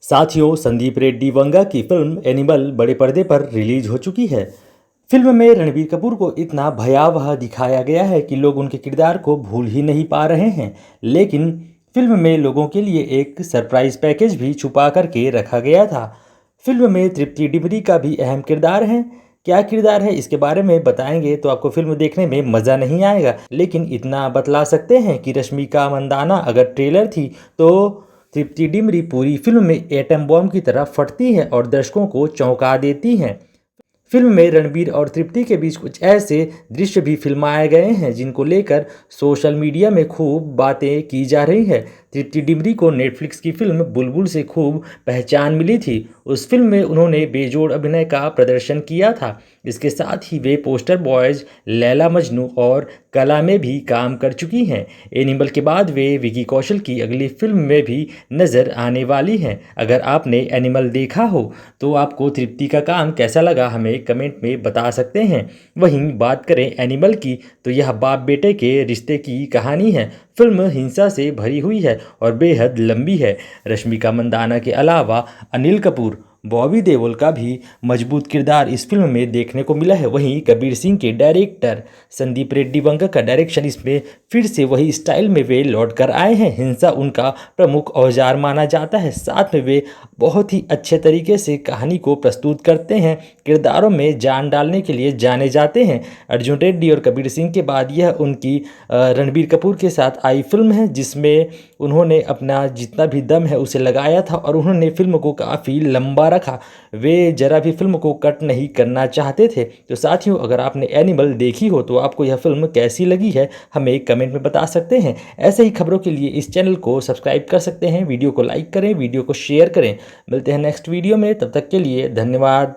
साथियों, संदीप रेड्डी वंगा की film animal बड़े पर्दे पर रिलीज हो चुकी है। फिल्म में रणबीर कपूर को इतना भयावह दिखाया गया है कि लोग उनके किरदार को भूल ही नहीं पा रहे हैं। लेकिन फिल्म में लोगों के लिए एक सरप्राइज पैकेज भी छुपा करके रखा गया था। फिल्म में तृप्ति डिमरी का भी अहम किरदार है। क्या किरदार है इसके बारे में बताएंगे तो आपको फिल्म देखने में मज़ा नहीं आएगा, लेकिन इतना बतला सकते हैं कि रश्मिका मंदाना अगर ट्रेलर थी तो तृप्ति डिमरी पूरी फिल्म में एटम बॉम्ब की तरह फटती हैं और दर्शकों को चौंका देती हैं। फिल्म में रणबीर और तृप्ति के बीच कुछ ऐसे दृश्य भी फिल्माए गए हैं जिनको लेकर सोशल मीडिया में खूब बातें की जा रही है। तृप्ति डिमरी को नेटफ्लिक्स की फिल्म बुलबुल से खूब पहचान मिली थी। उस फिल्म में उन्होंने बेजोड़ अभिनय का प्रदर्शन किया था। इसके साथ ही वे पोस्टर बॉयज, लैला मजनू और कला में भी काम कर चुकी हैं। एनिमल के बाद वे विकी कौशल की अगली फिल्म में भी नज़र आने वाली हैं। अगर आपने एनिमल देखा हो तो आपको तृप्ति का काम कैसा लगा हमें कमेंट में बता सकते हैं। वहीं बात करें एनिमल की तो यह बाप बेटे के रिश्ते की कहानी है। फिल्म हिंसा से भरी हुई है और बेहद लंबी है। रश्मिका मंदाना के अलावा अनिल कपूर, बॉबी देओल का भी मजबूत किरदार इस फिल्म में देखने को मिला है। वहीं कबीर सिंह के डायरेक्टर संदीप रेड्डी वंगा का डायरेक्शन इसमें फिर से वही स्टाइल में वे लौट कर आए हैं। हिंसा उनका प्रमुख औजार माना जाता है। साथ में वे बहुत ही अच्छे तरीके से कहानी को प्रस्तुत करते हैं। किरदारों में जान डालने के लिए जाने जाते हैं। अर्जुन रेड्डी और कबीर सिंह के बाद यह उनकी रणबीर कपूर के साथ आई फिल्म है जिसमें उन्होंने अपना जितना भी दम है उसे लगाया था और उन्होंने फिल्म को काफ़ी लंबा रखा। वे जरा भी फिल्म को कट नहीं करना चाहते थे। तो साथियों, अगर आपने एनिमल देखी हो तो आपको यह फिल्म कैसी लगी है हमें कमेंट में बता सकते हैं। ऐसे ही खबरों के लिए इस चैनल को सब्सक्राइब कर सकते हैं। वीडियो को लाइक करें, वीडियो को शेयर करें। मिलते हैं नेक्स्ट वीडियो में, तब तक के लिए धन्यवाद।